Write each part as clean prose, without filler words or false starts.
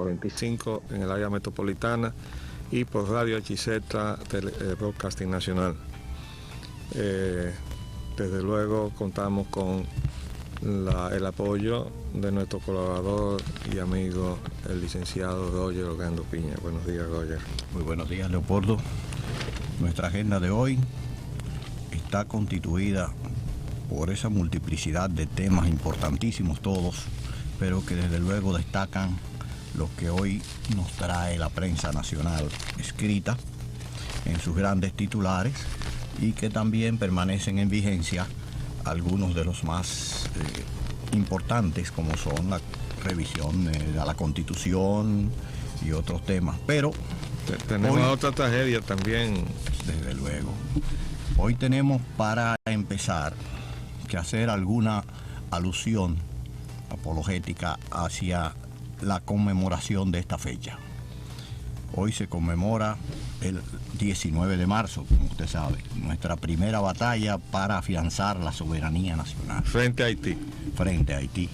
45 en el área metropolitana y por Radio HZ Broadcasting Nacional. Desde luego contamos con el apoyo de nuestro colaborador y amigo, el licenciado Roger Orlando Piña. Buenos días, Roger. Muy buenos días, Leopoldo. Nuestra agenda de hoy está constituida por esa multiplicidad de temas importantísimos todos, pero que desde luego destacan lo que hoy nos trae la prensa nacional escrita en sus grandes titulares y que también permanecen en vigencia algunos de los más importantes, como son la revisión de la Constitución y otros temas. Pero tenemos hoy, otra tragedia también. Desde luego. Hoy tenemos para empezar que hacer alguna alusión apologética hacia la conmemoración de esta fecha. Hoy se conmemora el 19 de marzo, como usted sabe, nuestra primera batalla para afianzar la soberanía nacional. Frente a Haití. Frente a Haití.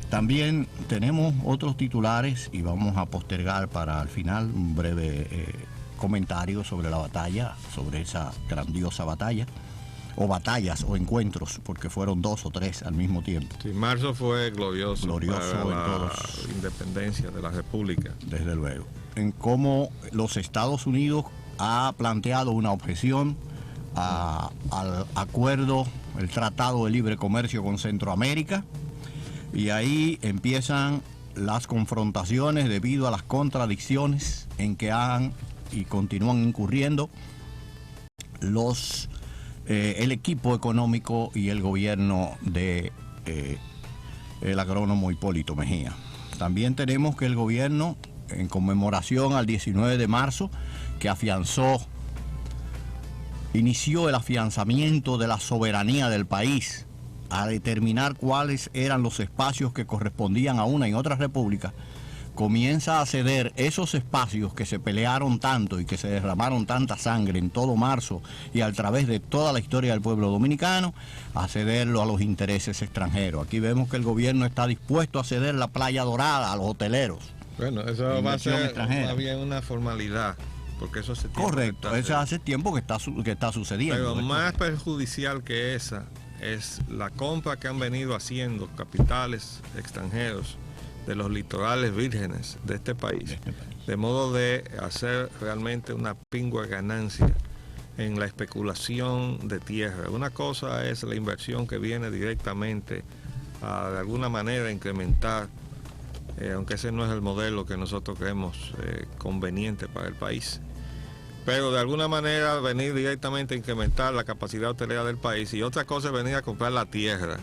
También tenemos otros titulares y vamos a postergar para al final un breve comentario sobre la batalla, sobre esa grandiosa batalla, o batallas o encuentros, porque fueron 2 o 3 al mismo tiempo. Sí, marzo fue glorioso para la independencia de la República. Desde luego. En cómo los Estados Unidos ha planteado una objeción al acuerdo, el Tratado de Libre Comercio con Centroamérica, y ahí empiezan las confrontaciones debido a las contradicciones en que han y continúan incurriendo el equipo económico y el gobierno de el agrónomo Hipólito Mejía. También tenemos que el gobierno, en conmemoración al 19 de marzo, que inició el afianzamiento de la soberanía del país, a determinar cuáles eran los espacios que correspondían a una y otra república, comienza a ceder esos espacios que se pelearon tanto y que se derramaron tanta sangre en todo marzo y a través de toda la historia del pueblo dominicano, a cederlo a los intereses extranjeros. Aquí vemos que el gobierno está dispuesto a ceder la Playa Dorada a los hoteleros. Bueno, eso va a ser más bien una formalidad, porque eso hace tiempo. Correcto, eso hace tiempo que está sucediendo. Pero más perjudicial que esa es la compra que han venido haciendo capitales extranjeros de los litorales vírgenes de este país, de modo de hacer realmente una pingüe ganancia en la especulación de tierra. Una cosa es la inversión que viene directamente a de alguna manera incrementar, aunque ese no es el modelo que nosotros creemos conveniente para el país, pero de alguna manera venir directamente a incrementar la capacidad hotelera del país, y otra cosa es venir a comprar la tierra,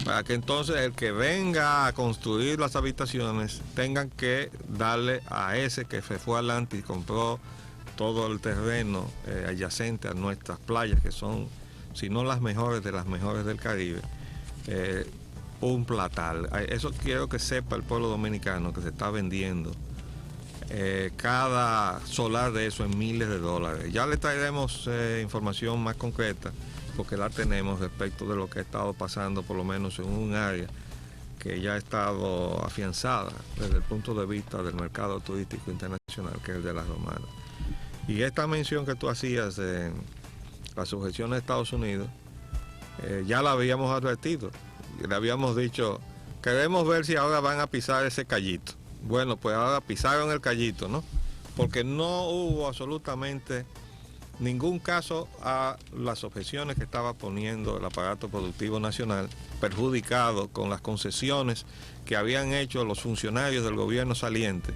para que entonces el que venga a construir las habitaciones tengan que darle a ese que se fue adelante y compró todo el terreno adyacente a nuestras playas, que son, si no las mejores de las mejores del Caribe, un platal. Eso quiero que sepa el pueblo dominicano, que se está vendiendo cada solar de eso en miles de dólares. Ya le traeremos información más concreta, porque la tenemos respecto de lo que ha estado pasando, por lo menos en un área que ya ha estado afianzada desde el punto de vista del mercado turístico internacional, que es el de las Romanas. Y esta mención que tú hacías de la sujeción de Estados Unidos, ya la habíamos advertido, le habíamos dicho, queremos ver si ahora van a pisar ese callito. Bueno, pues ahora pisaron el callito, ¿no? Porque no hubo absolutamente ningún caso a las objeciones que estaba poniendo el aparato productivo nacional, perjudicado con las concesiones que habían hecho los funcionarios del gobierno saliente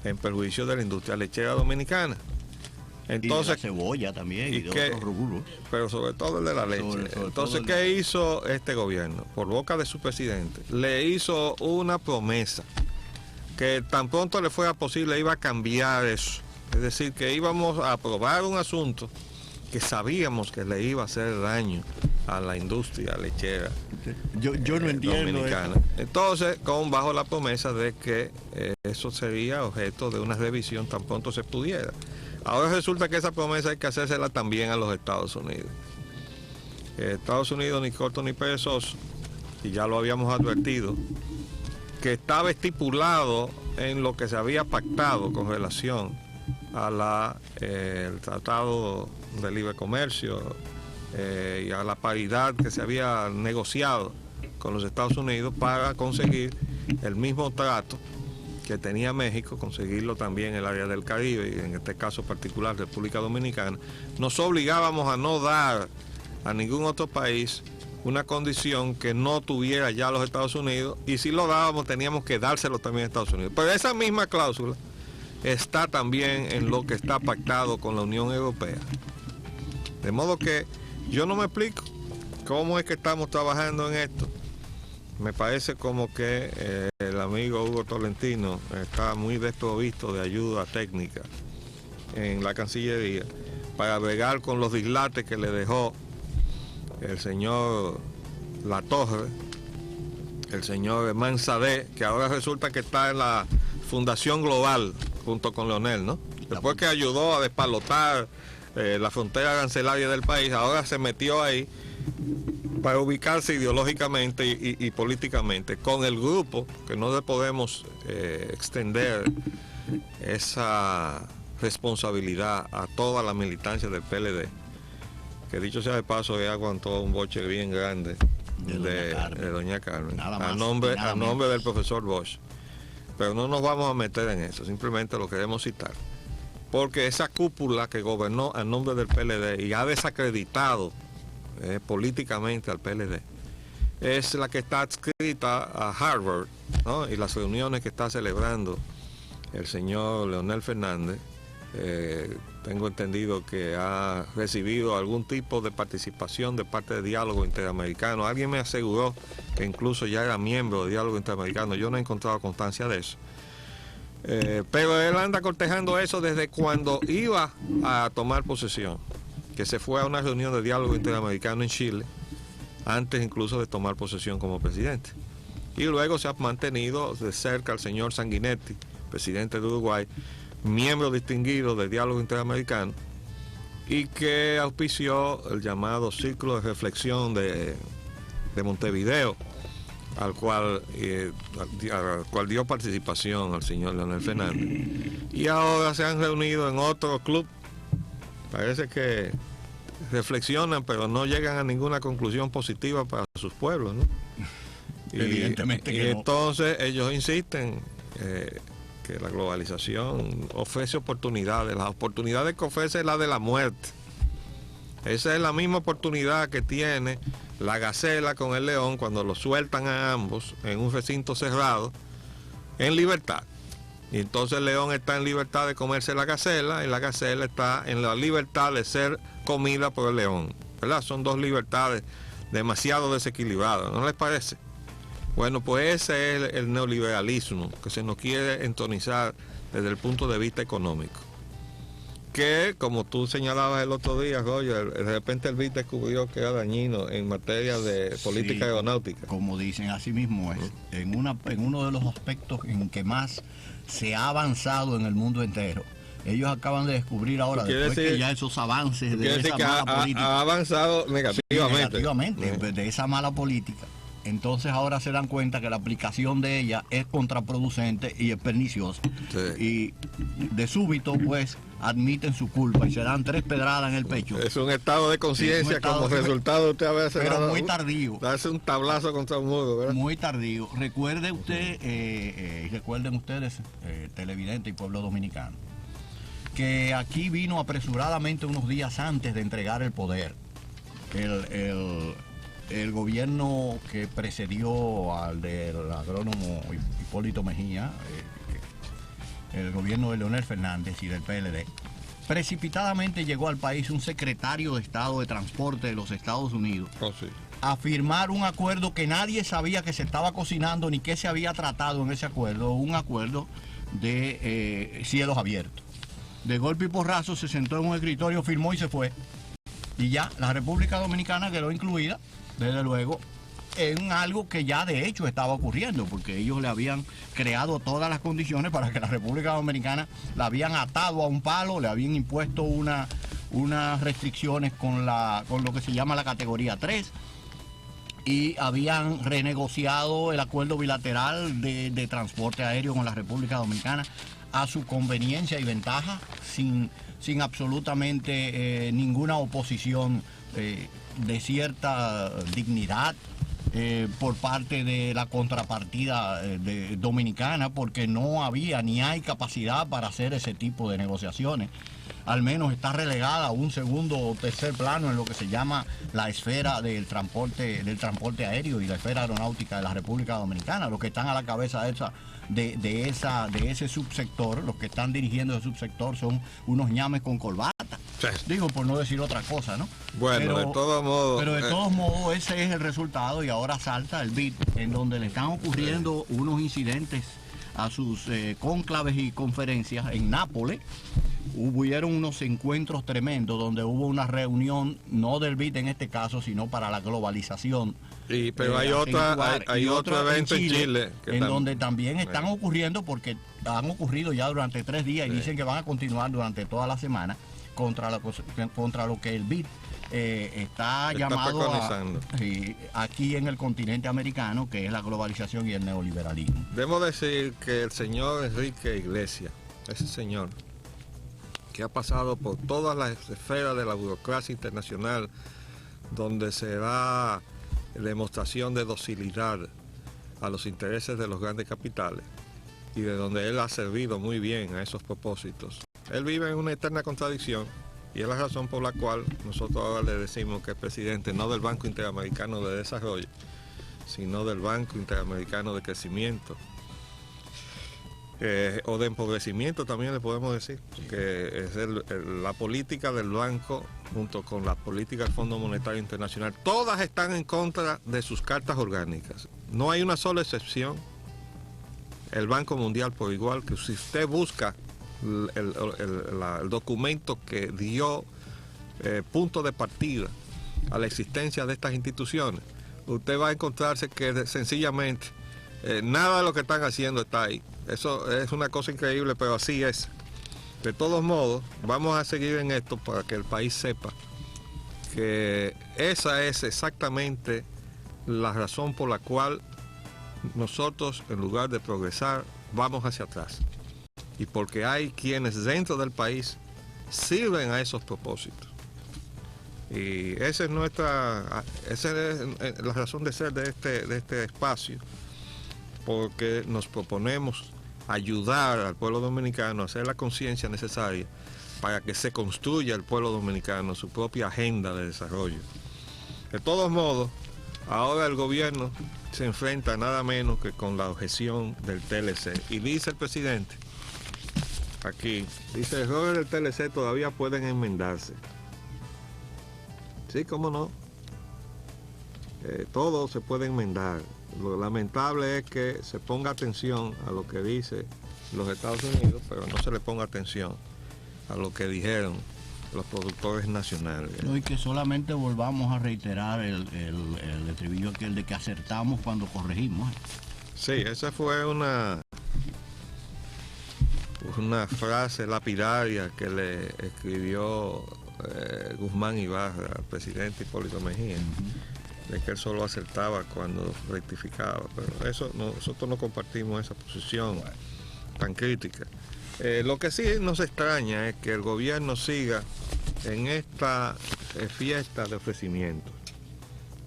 en perjuicio de la industria lechera dominicana. Entonces, y de la cebolla también y de otros rubros. Pero sobre todo el de la leche. Entonces, ¿qué hizo este gobierno? Por boca de su presidente, le hizo una promesa que tan pronto le fuera posible iba a cambiar eso. Es decir, que íbamos a aprobar un asunto que sabíamos que le iba a hacer daño a la industria lechera yo no entiendo dominicana. Entonces, bajo la promesa de que eso sería objeto de una revisión tan pronto se pudiera. Ahora resulta que esa promesa hay que hacérsela también a los Estados Unidos. Estados Unidos ni corto ni perezoso, y ya lo habíamos advertido, que estaba estipulado en lo que se había pactado con relación a el Tratado de Libre Comercio y a la paridad que se había negociado con los Estados Unidos para conseguir el mismo trato que tenía México, conseguirlo también en el área del Caribe y en este caso particular República Dominicana. Nos obligábamos a no dar a ningún otro país una condición que no tuviera ya los Estados Unidos, y si lo dábamos teníamos que dárselo también a Estados Unidos. Pero esa misma cláusula está también en lo que está pactado con la Unión Europea. De modo que yo no me explico cómo es que estamos trabajando en esto. Me parece como que el amigo Hugo Tolentino está muy desprovisto de ayuda técnica en la Cancillería para bregar con los dislates que le dejó el señor Latorre, el señor Manzadé, que ahora resulta que está en la Fundación Global junto con Leonel, ¿no? Después que ayudó a despalotar la frontera arancelaria del país, ahora se metió ahí para ubicarse ideológicamente y políticamente con el grupo, que no le podemos extender esa responsabilidad a toda la militancia del PLD, que dicho sea de paso ya aguantó un boche bien grande de doña Carmen, a nombre del profesor Bosch. Pero no nos vamos a meter en eso, simplemente lo queremos citar, porque esa cúpula que gobernó a nombre del PLD y ha desacreditado políticamente al PLD es la que está adscrita a Harvard, ¿no? Y las reuniones que está celebrando el señor Leonel Fernández, tengo entendido que ha recibido algún tipo de participación de parte de Diálogo Interamericano. Alguien me aseguró que incluso ya era miembro de Diálogo Interamericano. Yo no he encontrado constancia de eso. Pero él anda cortejando eso desde cuando iba a tomar posesión, que se fue a una reunión de Diálogo Interamericano en Chile, antes incluso de tomar posesión como presidente. Y luego se ha mantenido de cerca al señor Sanguinetti, presidente de Uruguay, miembro distinguido del Diálogo Interamericano, y que auspició el llamado Círculo de Reflexión de Montevideo, al cual dio participación al señor Leonel Fernández. Y ahora se han reunido en otro club. Parece que reflexionan, pero no llegan a ninguna conclusión positiva para sus pueblos, ¿no? Evidentemente que no. Entonces ellos insisten que la globalización ofrece oportunidades. Las oportunidades que ofrece es la de la muerte. Esa es la misma oportunidad que tiene la gacela con el león cuando lo sueltan a ambos en un recinto cerrado en libertad. Y entonces el león está en libertad de comerse la gacela y la gacela está en la libertad de ser comida por el león, ¿verdad? Son dos libertades demasiado desequilibradas, ¿no les parece? Bueno, pues ese es el neoliberalismo que se nos quiere entonizar desde el punto de vista económico. Que, como tú señalabas el otro día, Roger, de repente el BID descubrió que era dañino en materia de política aeronáutica. Como dicen, así mismo es. En uno de los aspectos en que más se ha avanzado en el mundo entero. Ellos acaban de descubrir ahora, después que ya esos avances de esa mala política... ha avanzado negativamente. De esa mala política. Entonces ahora se dan cuenta que la aplicación de ella es contraproducente y es perniciosa. Sí. Y de súbito, pues, admiten su culpa y se dan 3 pedradas en el pecho. Es un estado de conciencia como resultado de usted haberse pero dado, muy tardío. Darse un tablazo contra un muro, ¿verdad? Muy tardío. Recuerde usted, y recuerden ustedes, televidente y pueblo dominicano, que aquí vino apresuradamente unos días antes de entregar el poder el gobierno que precedió al del agrónomo Hipólito Mejía, el gobierno de Leonel Fernández y del PLD, precipitadamente llegó al país un secretario de Estado de Transporte de los Estados Unidos a firmar un acuerdo que nadie sabía que se estaba cocinando ni qué se había tratado en ese acuerdo, un acuerdo de cielos abiertos. De golpe y porrazo se sentó en un escritorio, firmó y se fue. Y ya la República Dominicana quedó incluida, desde luego, en algo que ya de hecho estaba ocurriendo, porque ellos le habían creado todas las condiciones para que la República Dominicana la habían atado a un palo, le habían impuesto unas restricciones con lo que se llama la categoría 3, y habían renegociado el acuerdo bilateral de transporte aéreo con la República Dominicana a su conveniencia y ventaja, sin absolutamente ninguna oposición de cierta dignidad por parte de la contrapartida dominicana, porque no había ni hay capacidad para hacer ese tipo de negociaciones. Al menos está relegada a un segundo o tercer plano en lo que se llama la esfera del transporte aéreo y la esfera aeronáutica de la República Dominicana. Los que están a la cabeza de ese subsector, los que están dirigiendo ese subsector son unos ñames con corbata. Sí. Digo, por no decir otra cosa, ¿no? Bueno, de todos modos... Pero de todos modos ese es el resultado, y ahora salta el BID, en donde le están ocurriendo unos incidentes a sus cónclaves y conferencias en Nápoles. Hubieron unos encuentros tremendos donde hubo una reunión, no del BID en este caso, sino para la globalización. Pero hay otro evento en Chile donde también están ocurriendo, porque han ocurrido ya durante 3 días y dicen que van a continuar durante toda la semana contra lo que el BID está llamado aquí en el continente americano, que es la globalización y el neoliberalismo. Debo decir que el señor Enrique Iglesias, ese señor que ha pasado por todas las esferas de la burocracia internacional, donde se da demostración de docilidad a los intereses de los grandes capitales y de donde él ha servido muy bien a esos propósitos. Él vive en una eterna contradicción, y es la razón por la cual nosotros ahora le decimos que es presidente no del Banco Interamericano de Desarrollo, sino del Banco Interamericano de Crecimiento, o de empobrecimiento también le podemos decir, que es la política del banco junto con la política del Fondo Monetario Internacional. Todas están en contra de sus cartas orgánicas. No hay una sola excepción. El Banco Mundial por igual, que si usted busca el documento que dio punto de partida a la existencia de estas instituciones, usted va a encontrarse que sencillamente nada de lo que están haciendo está ahí. Eso es una cosa increíble, pero así es. De todos modos, vamos a seguir en esto para que el país sepa que esa es exactamente la razón por la cual nosotros, en lugar de progresar, vamos hacia atrás. Y porque hay quienes dentro del país sirven a esos propósitos. Y esa es la razón de ser de este espacio, porque nos proponemos ayudar al pueblo dominicano a hacer la conciencia necesaria para que se construya el pueblo dominicano su propia agenda de desarrollo. De todos modos, ahora el gobierno se enfrenta nada menos que con la objeción del TLC. Y dice el presidente, aquí, dice, errores del TLC todavía pueden enmendarse. Sí, cómo no. Todo se puede enmendar. Lo lamentable es que se ponga atención a lo que dice los Estados Unidos, pero no se le ponga atención a lo que dijeron los productores nacionales. No, y que solamente volvamos a reiterar el estribillo aquel de que acertamos cuando corregimos. Sí, esa fue una frase lapidaria que le escribió Guzmán Ibarra al presidente Hipólito Mejía. De que él solo acertaba cuando rectificaba, pero eso nosotros no compartimos esa posición tan crítica. Lo que sí nos extraña es que el gobierno siga en esta fiesta de ofrecimientos.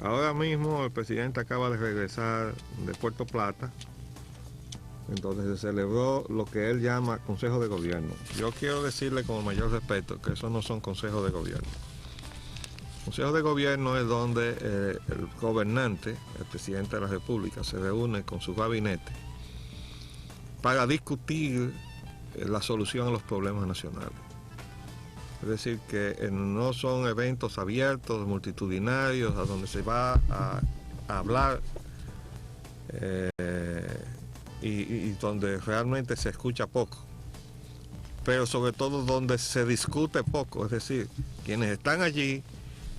Ahora mismo el presidente acaba de regresar de Puerto Plata, entonces se celebró lo que él llama Consejo de Gobierno. Yo quiero decirle con el mayor respeto que esos no son consejos de gobierno. Consejo de Gobierno es donde el gobernante, el presidente de la República, se reúne con su gabinete para discutir la solución a los problemas nacionales. Es decir, que no son eventos abiertos, multitudinarios, a donde se va a hablar y donde realmente se escucha poco, pero sobre todo donde se discute poco. Es decir, quienes están allí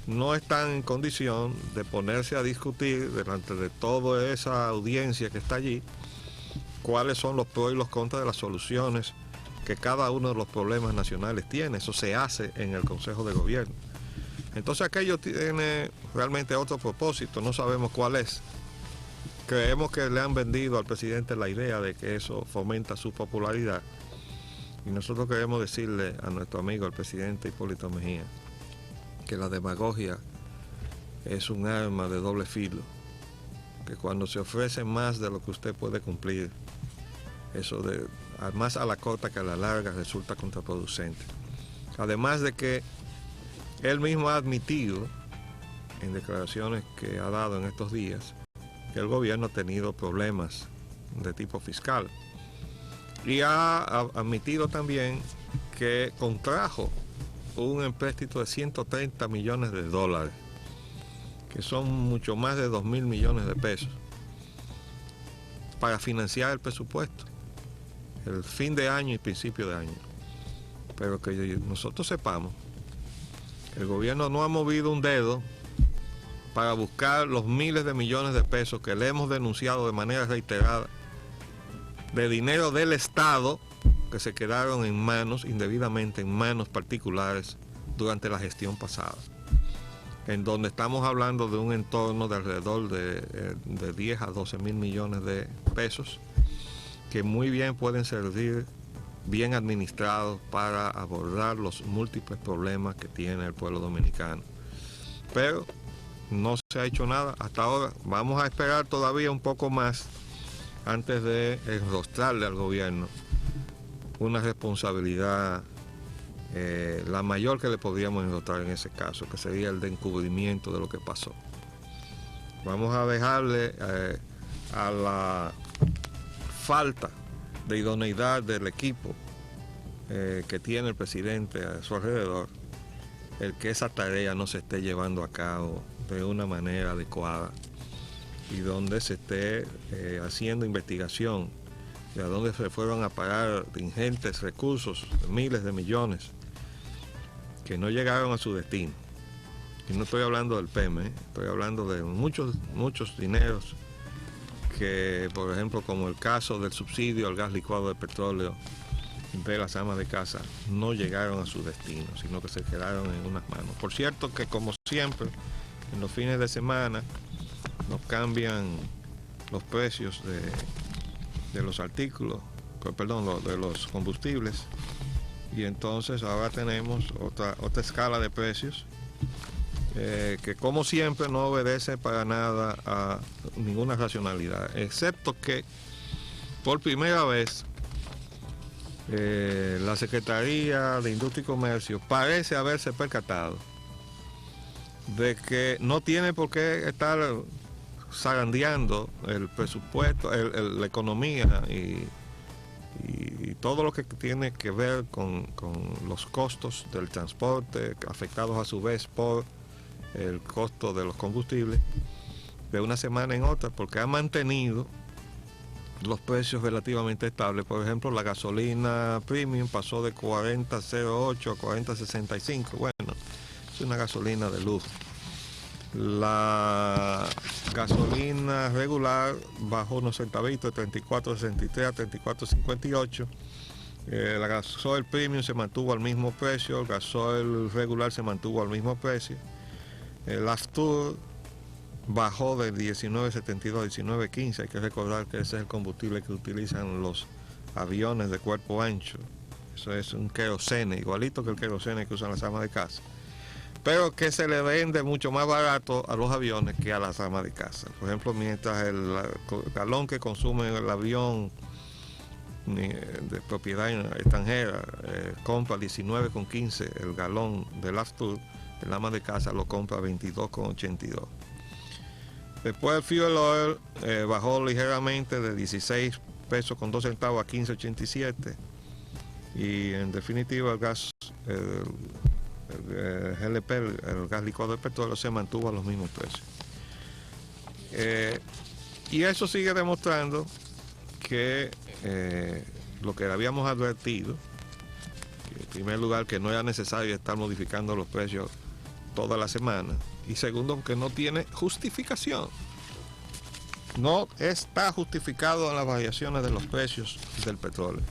no están en condición de ponerse a discutir delante de toda esa audiencia que está allí cuáles son los pros y los contras de las soluciones que cada uno de los problemas nacionales tiene. Eso se hace en el Consejo de Gobierno. Entonces aquello tiene realmente otro propósito, no sabemos cuál es. Creemos que le han vendido al presidente la idea de que eso fomenta su popularidad. Y nosotros queremos decirle a nuestro amigo, el presidente Hipólito Mejía, que la demagogia es un arma de doble filo, que cuando se ofrece más de lo que usted puede cumplir, eso de más a la corta que a la larga resulta contraproducente. Además de que él mismo ha admitido en declaraciones que ha dado en estos días que el gobierno ha tenido problemas de tipo fiscal y ha admitido también que contrajo un empréstito de 130 millones de dólares, que son mucho más de 2.000 millones de pesos, para financiar el presupuesto, el fin de año y principio de año. Pero que nosotros sepamos, el gobierno no ha movido un dedo para buscar los miles de millones de pesos que le hemos denunciado de manera reiterada, de dinero del Estado que se quedaron en manos, indebidamente en manos particulares durante la gestión pasada, en donde estamos hablando de un entorno de alrededor de 10 a 12 mil millones de pesos que muy bien pueden servir bien administrados para abordar los múltiples problemas que tiene el pueblo dominicano. Pero no se ha hecho nada hasta ahora. Vamos a esperar todavía un poco más antes de enrostrarle al gobierno una responsabilidad, la mayor que le podríamos enrostrar en ese caso, que sería el de encubrimiento de lo que pasó. Vamos a dejarle a la falta de idoneidad del equipo que tiene el presidente a su alrededor, el que esa tarea no se esté llevando a cabo de una manera adecuada y donde se esté haciendo investigación de a dónde se fueron a parar ingentes recursos, miles de millones, que no llegaron a su destino. Y no estoy hablando del PEME, estoy hablando de muchos dineros que, por ejemplo, como el caso del subsidio al gas licuado de petróleo de las amas de casa, no llegaron a su destino, sino que se quedaron en unas manos. Por cierto que, como siempre, en los fines de semana nos cambian los precios de los artículos, perdón, de los combustibles, y entonces ahora tenemos otra escala de precios que, como siempre, no obedece para nada a ninguna racionalidad, excepto que por primera vez la Secretaría de Industria y Comercio parece haberse percatado de que no tiene por qué estar zarandeando el presupuesto, la economía y todo lo que tiene que ver con los costos del transporte, afectados a su vez por el costo de los combustibles, de una semana en otra, porque ha mantenido los precios relativamente estables. Por ejemplo, la gasolina premium pasó de 40.08 a 40.65. Bueno, es una gasolina de lujo. La gasolina regular bajó unos centavitos de 34.63 a 34.58. La gasoil premium se mantuvo al mismo precio, el gasoil regular se mantuvo al mismo precio. El Aftur bajó de 19.72 a 19.15. Hay que recordar que ese es el combustible que utilizan los aviones de cuerpo ancho. Eso es un querosene, igualito que el querosene que usan las amas de casa, pero que se le vende mucho más barato a los aviones que a las amas de casa. Por ejemplo, mientras el galón que consume el avión de propiedad extranjera compra 19.15 el galón del Aftur, el ama de casa lo compra 22.82. Después el fuel oil bajó ligeramente de 16 pesos con 2 centavos a 15.87, y en definitiva el gas, el GLP, el gas licuado de petróleo, se mantuvo a los mismos precios. Y eso sigue demostrando que lo que habíamos advertido, que en primer lugar que no era necesario estar modificando los precios toda la semana, y segundo que no tiene justificación. No está justificado en las variaciones de los precios del petróleo.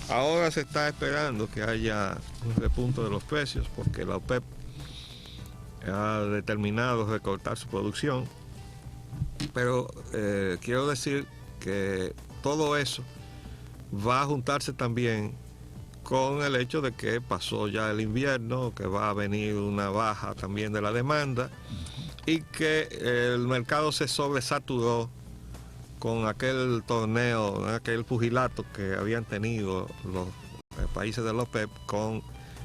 Ahora se está esperando que haya un repunte de los precios porque la OPEP ha determinado recortar su producción, pero quiero decir que todo eso va a juntarse también con el hecho de que pasó ya el invierno, que va a venir una baja también de la demanda y que el mercado se sobresaturó con aquel torneo, aquel pugilato que habían tenido los países de la OPEP con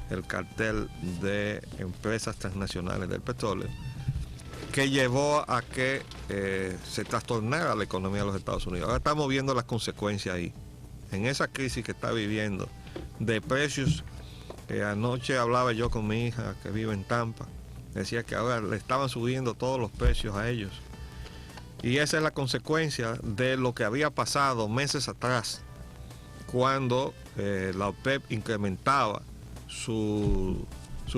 el cartel de empresas transnacionales del petróleo, que llevó a que se trastornara la economía de los Estados Unidos. Ahora estamos viendo las consecuencias ahí, en esa crisis que está viviendo de precios. Anoche hablaba yo con mi hija que vive en Tampa, decía que ahora le estaban subiendo todos los precios a ellos. Y esa es la consecuencia de lo que había pasado meses atrás, cuando la OPEP incrementaba su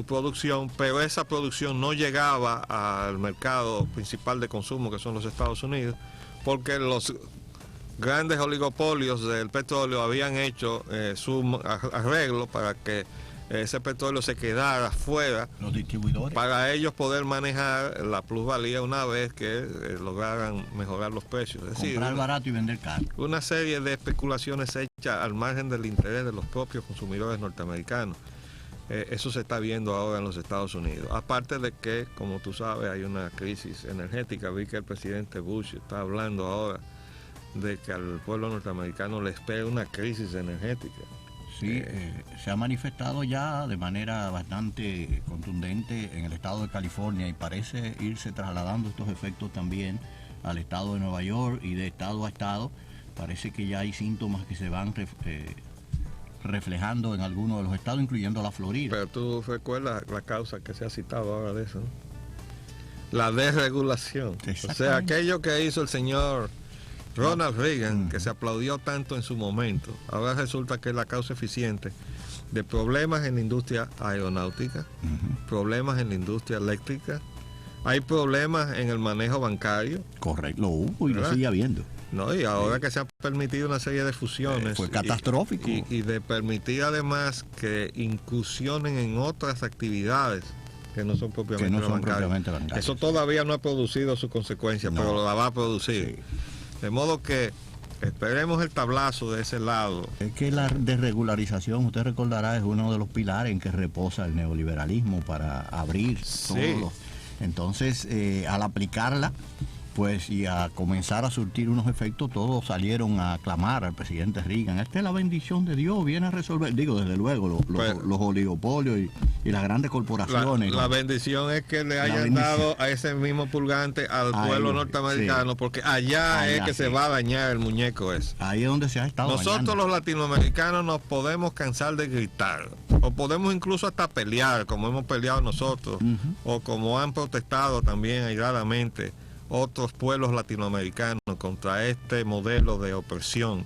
producción, pero esa producción no llegaba al mercado principal de consumo, que son los Estados Unidos, porque los grandes oligopolios del petróleo habían hecho su arreglo para que ese petróleo se quedara fuera, los distribuidores, para ellos poder manejar la plusvalía una vez que lograran mejorar los precios. Es decir, comprar barato y vender caro. Una serie de especulaciones hechas al margen del interés de los propios consumidores norteamericanos. Eso se está viendo ahora en los Estados Unidos. Aparte de que, como tú sabes, hay una crisis energética. Vi que el presidente Bush está hablando ahora de que al pueblo norteamericano le espera una crisis energética. Sí, se ha manifestado ya de manera bastante contundente en el estado de California y parece irse trasladando estos efectos también al estado de Nueva York, y de estado a estado parece que ya hay síntomas que se van reflejando en algunos de los estados, incluyendo la Florida. Pero tú recuerdas la causa que se ha citado ahora de eso, ¿no? La desregulación. O sea, aquello que hizo el señor Ronald Reagan, que se aplaudió tanto en su momento, ahora resulta que es la causa eficiente de problemas en la industria aeronáutica, problemas en la industria eléctrica, hay problemas en el manejo bancario. Correcto, lo hubo y lo sigue habiendo. No, y ahora que se ha permitido una serie de fusiones. Fue catastrófico. Y de permitir además que incursionen en otras actividades que no son propiamente bancarias. Eso todavía no ha producido su consecuencia, pero la va a producir. Sí. De modo que esperemos el tablazo de ese lado. Es que la desregularización, usted recordará, es uno de los pilares en que reposa el neoliberalismo para abrir todos. Entonces, al aplicarla, pues, y a comenzar a surtir unos efectos, todos salieron a aclamar al presidente Reagan. Esta es la bendición de Dios, viene a resolver, digo, desde luego, los oligopolios y las grandes corporaciones. La bendición es que le hayan dado a ese mismo purgante al pueblo norteamericano, porque allá es que se va a dañar el muñeco ese. Ahí es donde se ha estado Nosotros dañando. Los latinoamericanos nos podemos cansar de gritar, o podemos incluso hasta pelear, como hemos peleado nosotros, o como han protestado también airadamente otros pueblos latinoamericanos contra este modelo de opresión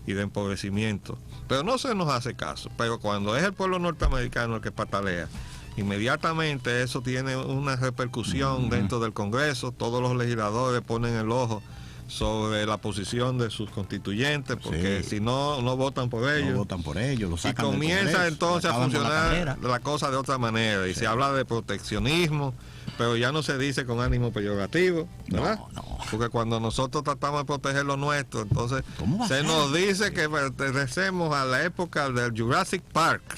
y de empobrecimiento, pero no se nos hace caso. Pero cuando es el pueblo norteamericano el que patalea, inmediatamente eso tiene una repercusión dentro del Congreso. Todos los legisladores ponen el ojo sobre la posición de sus constituyentes, porque si no votan por ellos. No votan por ellos, lo sacan y comienza del Congreso, entonces a funcionar la cosa de otra manera, y se habla de proteccionismo, pero ya no se dice con ánimo peyorativo, ¿verdad? No. Porque cuando nosotros tratamos de proteger lo nuestro, entonces se nos dice que pertenecemos a la época del Jurassic Park.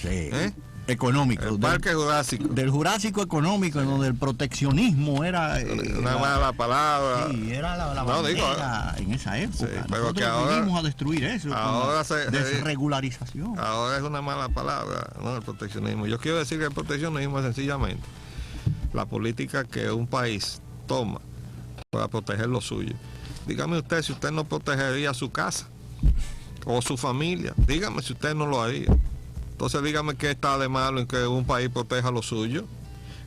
Económico. El Parque Jurásico. Del Jurásico económico, donde el proteccionismo era una mala palabra. Sí, era la bandera en esa época. Sí, pero nosotros que ahora vinimos a destruir eso. Ahora desregularización. Ahora es una mala palabra, ¿no? El proteccionismo. Yo quiero decir que el proteccionismo es sencillamente la política que un país toma para proteger lo suyo. Dígame usted si usted no protegería su casa o su familia. Dígame si usted no lo haría. Entonces dígame qué está de malo en que un país proteja lo suyo.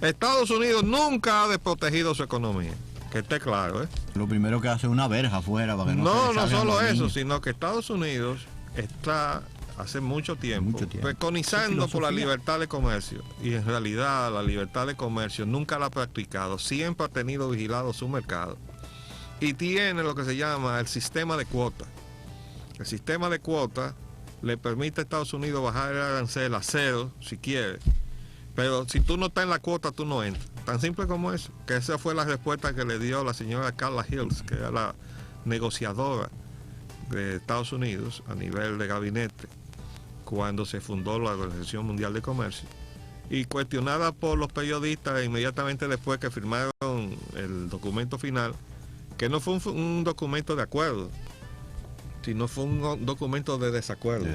Estados Unidos nunca ha desprotegido su economía, que esté claro, ¿eh? Lo primero que hace es una verja afuera para que no solo eso, sino que Estados Unidos está hace mucho tiempo preconizando por la libertad de comercio, y en realidad la libertad de comercio nunca la ha practicado, siempre ha tenido vigilado su mercado y tiene lo que se llama el sistema de cuotas. El sistema de cuotas le permite a Estados Unidos bajar el arancel a cero si quiere, pero si tú no estás en la cuota tú no entras. Tan simple como eso, que esa fue la respuesta que le dio la señora Carla Hills, que era la negociadora de Estados Unidos a nivel de gabinete cuando se fundó la Organización Mundial de Comercio, y cuestionada por los periodistas inmediatamente después que firmaron el documento final, que no fue un documento de acuerdo, sino fue un documento de desacuerdo.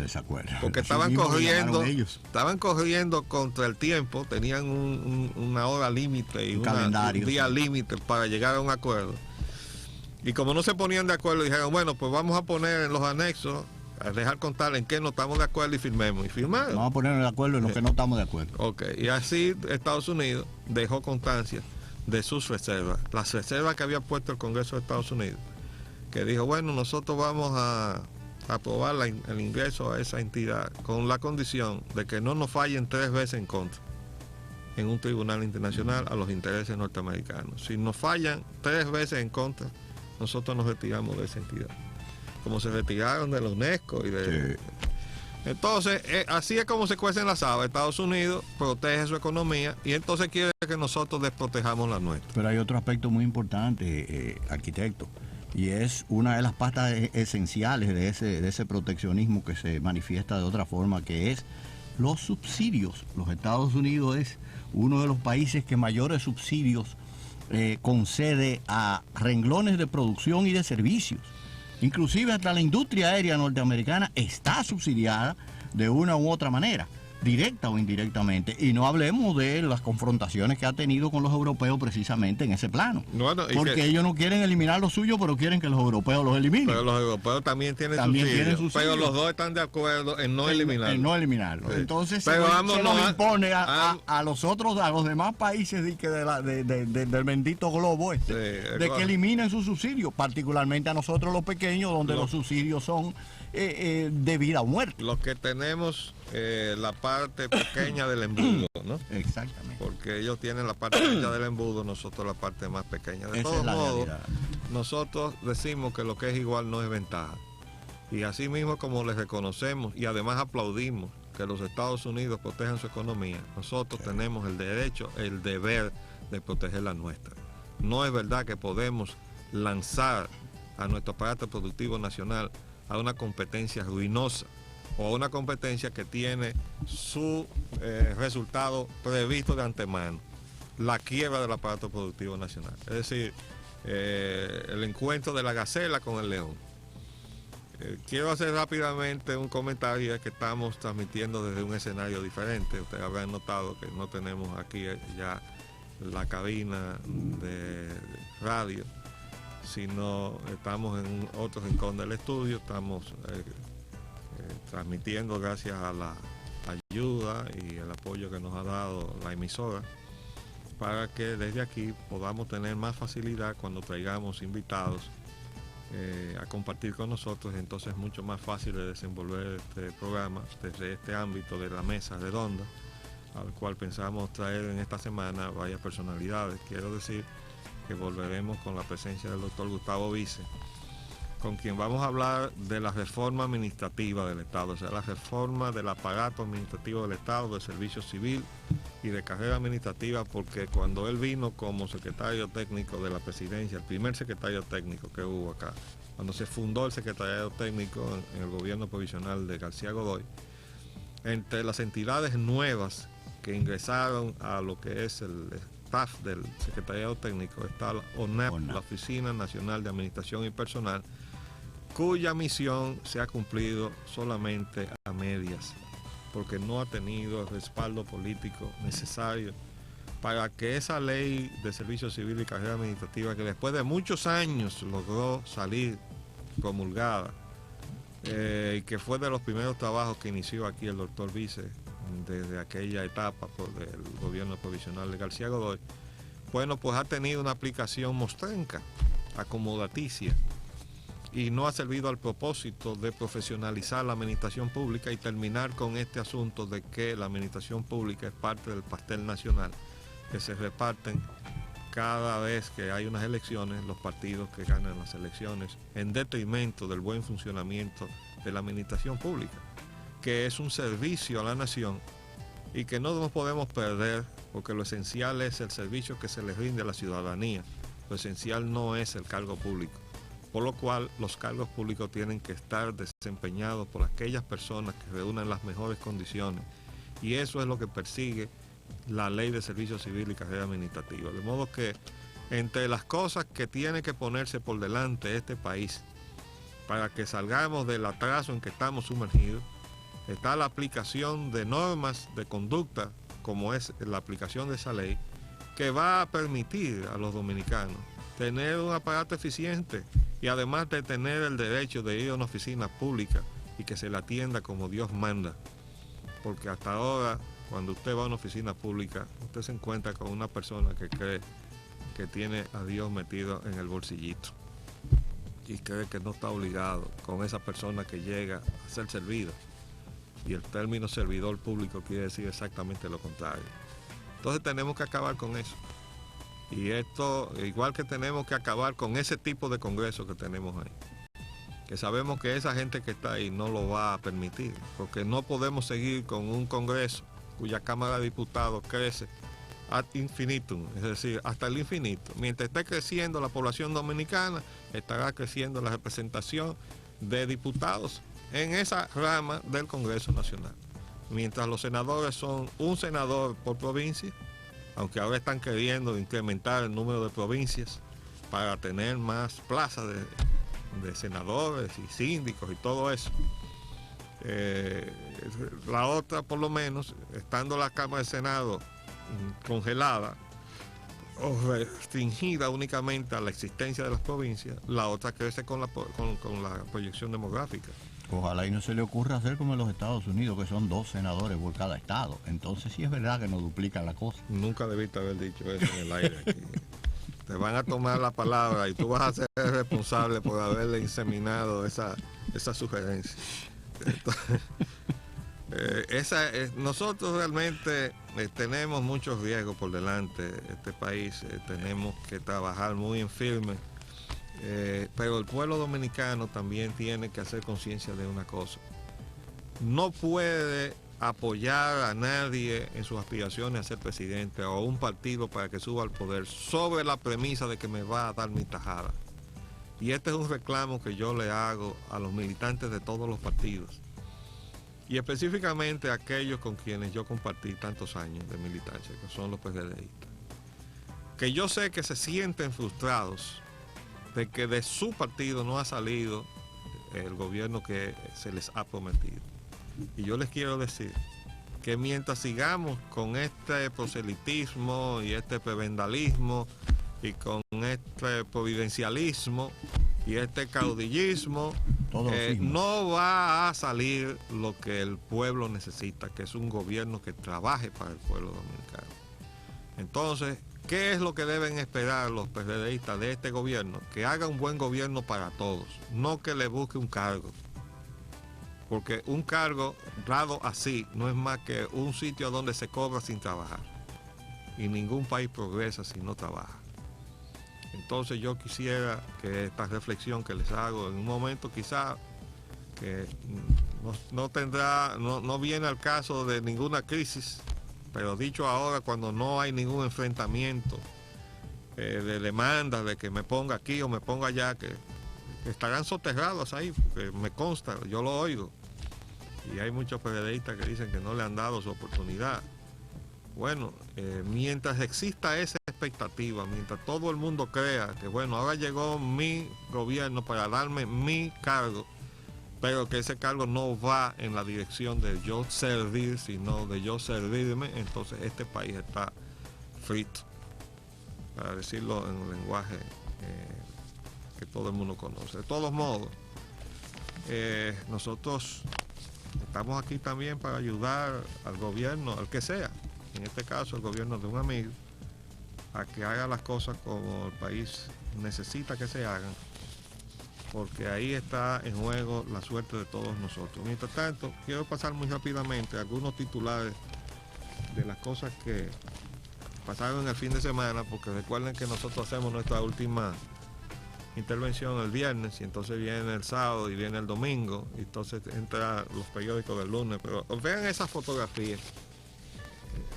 Porque estaban corriendo contra el tiempo, tenían una hora límite y un día límite para llegar a un acuerdo. Y como no se ponían de acuerdo, dijeron, bueno, pues vamos a poner en los anexos, a dejar contar en qué no estamos de acuerdo y firmemos. Y firmaron. Vamos a ponernos de acuerdo en lo que no estamos de acuerdo. Ok, y así Estados Unidos dejó constancia de sus reservas, las reservas que había puesto el Congreso de Estados Unidos, que dijo, bueno, nosotros vamos a aprobar el ingreso a esa entidad con la condición de que no nos fallen 3 veces en contra en un tribunal internacional a los intereses norteamericanos. Si nos fallan 3 veces en contra, nosotros nos retiramos de esa entidad, como se retiraron de la UNESCO y de... Sí. Entonces, así es como se cuecen las habas. Estados Unidos protege su economía y entonces quiere que nosotros desprotejamos la nuestra. Pero hay otro aspecto muy importante, arquitecto, y es una de las patas esenciales de ese proteccionismo que se manifiesta de otra forma, que es los subsidios. Los Estados Unidos es uno de los países que mayores subsidios concede a renglones de producción y de servicios. Inclusive hasta la industria aérea norteamericana está subsidiada de una u otra manera, directa o indirectamente, y no hablemos de las confrontaciones que ha tenido con los europeos precisamente en ese plano, porque ellos no quieren eliminar lo suyo, pero quieren que los europeos los eliminen. Pero los europeos también tienen subsidios, pero los dos están de acuerdo en no eliminarlo. En no eliminarlo. Sí. Entonces se nos impone a los otros, a los demás países del bendito globo de que eliminen sus subsidios, particularmente a nosotros los pequeños, donde los subsidios son de vida o muerte. Los que tenemos la parte pequeña del embudo, ¿no? Exactamente. Porque ellos tienen la parte pequeña del embudo, nosotros la parte más pequeña. De todos modos, nosotros decimos que lo que es igual no es ventaja. Y así mismo como les reconocemos y además aplaudimos que los Estados Unidos protejan su economía, nosotros tenemos el derecho, el deber de proteger la nuestra. No es verdad que podemos lanzar a nuestro aparato productivo nacional a una competencia ruinosa o a una competencia que tiene su resultado previsto de antemano, la quiebra del aparato productivo nacional. Es decir, el encuentro de la gacela con el león. Quiero hacer rápidamente un comentario, es que estamos transmitiendo desde un escenario diferente. Ustedes habrán notado que no tenemos aquí ya la cabina de radio, sino estamos en otro rincón del estudio, estamos transmitiendo gracias a la ayuda y el apoyo que nos ha dado la emisora, para que desde aquí podamos tener más facilidad cuando traigamos invitados a compartir con nosotros. Entonces es mucho más fácil de desenvolver este programa desde este ámbito de la mesa redonda, al cual pensamos traer en esta semana varias personalidades. Quiero decir que volveremos con la presencia del doctor Gustavo Vice, con quien vamos a hablar de la reforma administrativa del Estado, o sea, la reforma del aparato administrativo del Estado, de servicio civil y de carrera administrativa, porque cuando él vino como secretario técnico de la presidencia, el primer secretario técnico que hubo acá, cuando se fundó el secretariado técnico en el gobierno provisional de García Godoy, entre las entidades nuevas que ingresaron a lo que es el staff del secretariado técnico está la ONAP, la Oficina Nacional de Administración y Personal, cuya misión se ha cumplido solamente a medias, porque no ha tenido el respaldo político necesario para que esa ley de servicio civil y carrera administrativa, que después de muchos años logró salir promulgada, y que fue de los primeros trabajos que inició aquí el doctor Vice desde aquella etapa por el gobierno provisional de García Godoy, bueno, pues ha tenido una aplicación mostrenca, acomodaticia, y no ha servido al propósito de profesionalizar la administración pública y terminar con este asunto de que la administración pública es parte del pastel nacional, que se reparten cada vez que hay unas elecciones los partidos que ganan las elecciones, en detrimento del buen funcionamiento de la administración pública, que es un servicio a la nación y que no nos podemos perder porque lo esencial es el servicio que se les rinde a la ciudadanía. Lo esencial no es el cargo público, por lo cual los cargos públicos tienen que estar desempeñados por aquellas personas que reúnan las mejores condiciones, y eso es lo que persigue la Ley de Servicio Civil y Carrera Administrativa. De modo que entre las cosas que tiene que ponerse por delante este país para que salgamos del atraso en que estamos sumergidos, está la aplicación de normas de conducta, como es la aplicación de esa ley, que va a permitir a los dominicanos tener un aparato eficiente y además de tener el derecho de ir a una oficina pública y que se la atienda como Dios manda. Porque hasta ahora, cuando usted va a una oficina pública, usted se encuentra con una persona que cree que tiene a Dios metido en el bolsillito y cree que no está obligado con esa persona que llega a ser servida. Y el término servidor público quiere decir exactamente lo contrario. Entonces tenemos que acabar con eso. Y esto, igual que tenemos que acabar con ese tipo de congreso que tenemos ahí, que sabemos que esa gente que está ahí no lo va a permitir, porque no podemos seguir con un congreso cuya Cámara de Diputados crece ad infinitum, es decir, hasta el infinito. Mientras esté creciendo la población dominicana, estará creciendo la representación de diputados en esa rama del Congreso Nacional. Mientras los senadores son un senador por provincia, aunque ahora están queriendo incrementar el número de provincias para tener más plazas de senadores y síndicos y todo eso. La otra, por lo menos, estando la Cámara del Senado congelada o restringida únicamente a la existencia de las provincias, la otra crece con la proyección demográfica. Ojalá y no se le ocurra hacer como en los Estados Unidos, que son 2 senadores por cada estado. Entonces sí es verdad que nos duplican la cosa. Nunca debiste haber dicho eso en el aire aquí. Te van a tomar la palabra y tú vas a ser responsable por haberle inseminado esa sugerencia. Entonces, nosotros realmente tenemos muchos riesgos por delante. Este país tenemos que trabajar muy en firme, pero el pueblo dominicano también tiene que hacer conciencia de una cosa: no puede apoyar a nadie en sus aspiraciones a ser presidente o a un partido para que suba al poder sobre la premisa de que me va a dar mi tajada. Y este es un reclamo que yo le hago a los militantes de todos los partidos, y específicamente a aquellos con quienes yo compartí tantos años de militancia, que son los PRDistas, que yo sé que se sienten frustrados de que de su partido no ha salido el gobierno que se les ha prometido. Y yo les quiero decir que mientras sigamos con este proselitismo y este prebendalismo y con este providencialismo y este caudillismo, no va a salir lo que el pueblo necesita, que es un gobierno que trabaje para el pueblo dominicano. Entonces, ¿qué es lo que deben esperar los PRDistas de este gobierno? Que haga un buen gobierno para todos, no que le busque un cargo. Porque un cargo dado así no es más que un sitio donde se cobra sin trabajar. Y ningún país progresa si no trabaja. Entonces yo quisiera que esta reflexión que les hago en un momento quizá que no viene al caso de ninguna crisis, pero dicho ahora cuando no hay ningún enfrentamiento de demandas de que me ponga aquí o me ponga allá, que estarán soterrados ahí, porque me consta, yo lo oigo. Y hay muchos periodistas que dicen que no le han dado su oportunidad. Bueno, mientras exista esa expectativa, mientras todo el mundo crea que bueno, ahora llegó mi gobierno para darme mi cargo, pero que ese cargo no va en la dirección de yo servir, sino de yo servirme, entonces este país está frito, para decirlo en un lenguaje que todo el mundo conoce. De todos modos, nosotros estamos aquí también para ayudar al gobierno, al que sea, en este caso el gobierno de un amigo, a que haga las cosas como el país necesita que se hagan, porque ahí está en juego la suerte de todos nosotros. Mientras tanto, quiero pasar muy rápidamente algunos titulares de las cosas que pasaron el fin de semana, porque recuerden que nosotros hacemos nuestra última intervención el viernes, y entonces viene el sábado y viene el domingo, y entonces entra los periódicos del lunes. Pero vean esas fotografías.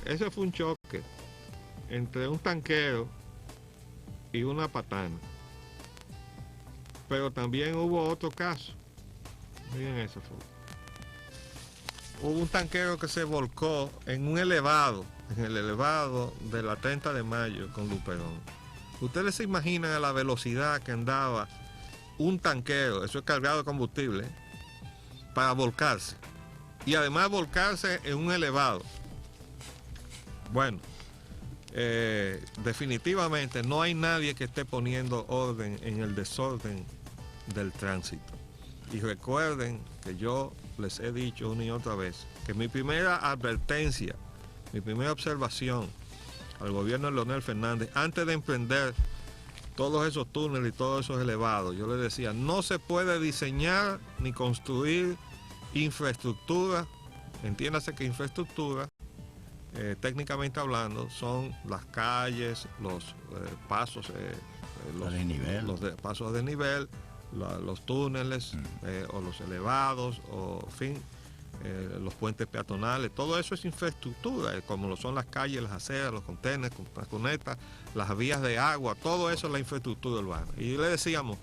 Ese fue un choque entre un tanquero y una patana. Pero también hubo otro caso. Miren esa foto. Hubo un tanquero que se volcó en un elevado, en el elevado de la 30 de mayo con Luperón. Ustedes se imaginan a la velocidad que andaba un tanquero, eso es cargado de combustible, para volcarse. Y además volcarse en un elevado. Bueno, definitivamente no hay nadie que esté poniendo orden en el desorden del tránsito. Y recuerden que yo les he dicho una y otra vez que mi primera advertencia, mi primera observación al gobierno de Leonel Fernández, antes de emprender todos esos túneles y todos esos elevados, yo les decía, no se puede diseñar ni construir infraestructura. Entiéndase que infraestructura, técnicamente hablando, son las calles, los pasos, los pasos de nivel, los túneles o los elevados, o en fin, los puentes peatonales. Todo eso es infraestructura, como lo son las calles, las aceras, los contenedores, las cunetas, las vías de agua. Todo eso es la infraestructura urbana. Y le decíamos,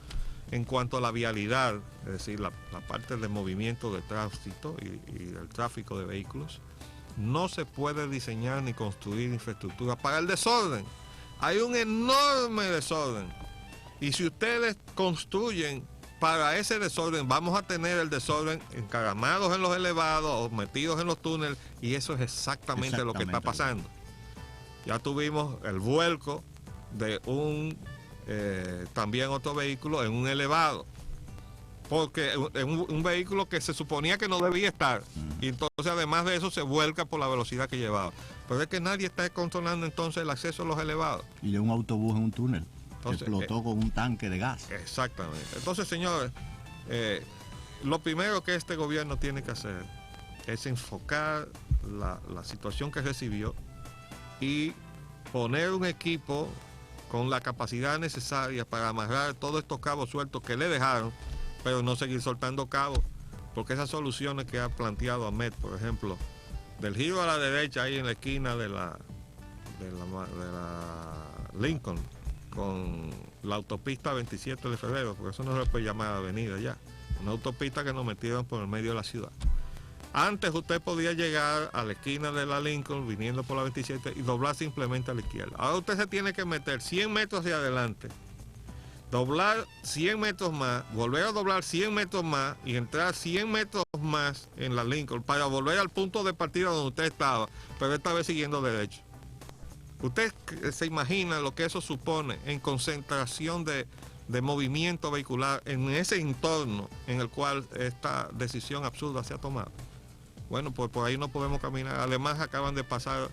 en cuanto a la vialidad, es decir, la parte del movimiento de tránsito y del tráfico de vehículos, no se puede diseñar ni construir infraestructura para el desorden. Hay un enorme desorden. Y si ustedes construyen para ese desorden, vamos a tener el desorden encaramados en los elevados o metidos en los túneles, y eso es exactamente lo que está pasando. Ya tuvimos el vuelco de también otro vehículo en un elevado, porque es un vehículo que se suponía que no debía estar, y entonces además de eso se vuelca por la velocidad que llevaba. Pero es que nadie está controlando entonces el acceso a los elevados. Y de un autobús en un túnel. Entonces, explotó con un tanque de gas. Exactamente. Entonces, señores, lo primero que este gobierno tiene que hacer es enfocar la situación que recibió y poner un equipo con la capacidad necesaria para amarrar todos estos cabos sueltos que le dejaron, pero no seguir soltando cabos, porque esas soluciones que ha planteado Ahmed, por ejemplo, del giro a la derecha ahí en la esquina de la Lincoln con la autopista 27 de febrero, porque eso no se puede llamar avenida ya, una autopista que nos metieron por el medio de la ciudad. Antes usted podía llegar a la esquina de la Lincoln viniendo por la 27 y doblar simplemente a la izquierda. Ahora usted se tiene que meter 100 metros hacia adelante, doblar 100 metros más, volver a doblar 100 metros más y entrar 100 metros más en la Lincoln para volver al punto de partida donde usted estaba, pero esta vez siguiendo derecho. Usted se imagina lo que eso supone en concentración de movimiento vehicular en ese entorno en el cual esta decisión absurda se ha tomado. Bueno, pues por ahí no podemos caminar. Además acaban de pasar,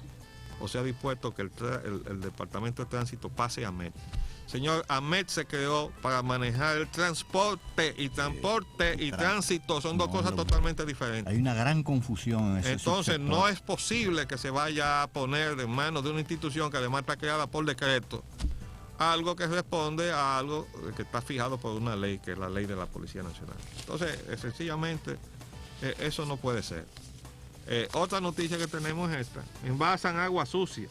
o se ha dispuesto que el Departamento de Tránsito pase a AMET. Señor, AMET se creó para manejar el transporte, y transporte y tránsito son dos cosas totalmente diferentes. Hay una gran confusión en ese Entonces no es posible que se vaya a poner en manos de una institución que además está creada por decreto algo que responde a algo que está fijado por una ley, que es la ley de la Policía Nacional. Entonces, sencillamente, eso no puede ser. Otra noticia que tenemos es esta: envasan agua sucia.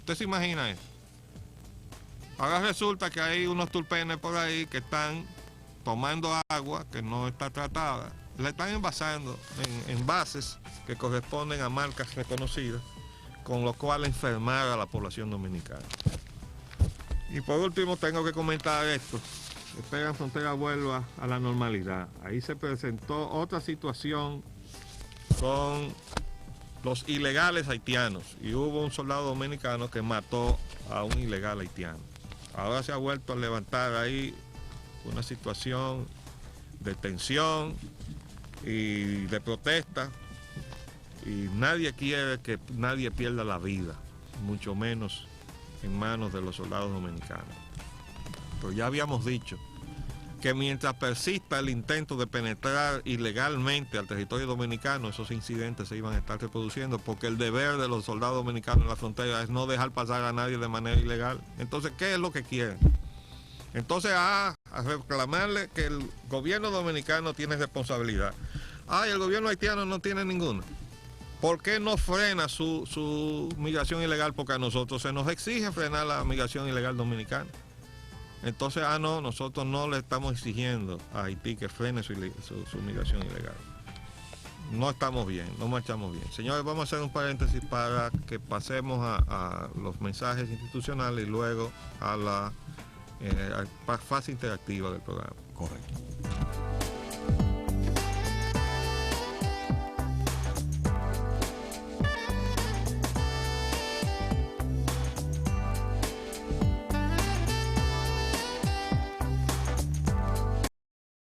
¿Usted se imagina eso? Ahora resulta que hay unos tulpenes por ahí que están tomando agua que no está tratada, la están envasando en envases que corresponden a marcas reconocidas, con lo cual enfermar a la población dominicana. Y por último tengo que comentar esto: Esperan Frontera vuelva a la normalidad. Ahí se presentó otra situación con los ilegales haitianos y hubo un soldado dominicano que mató a un ilegal haitiano. Ahora se ha vuelto a levantar ahí una situación de tensión y de protesta, y nadie quiere que nadie pierda la vida, mucho menos en manos de los soldados dominicanos. Pero ya habíamos dicho que mientras persista el intento de penetrar ilegalmente al territorio dominicano, esos incidentes se iban a estar reproduciendo, porque el deber de los soldados dominicanos en la frontera es no dejar pasar a nadie de manera ilegal. Entonces, ¿qué es lo que quieren? Entonces, a reclamarle que el gobierno dominicano tiene responsabilidad. El gobierno haitiano no tiene ninguna. ¿por qué no frena su migración ilegal? Porque a nosotros se nos exige frenar la migración ilegal dominicana. Entonces, no, nosotros no le estamos exigiendo a Haití que frene su migración ilegal. No estamos bien, no marchamos bien. Señores, vamos a hacer un paréntesis para que pasemos a los mensajes institucionales y luego a la fase interactiva del programa. Correcto.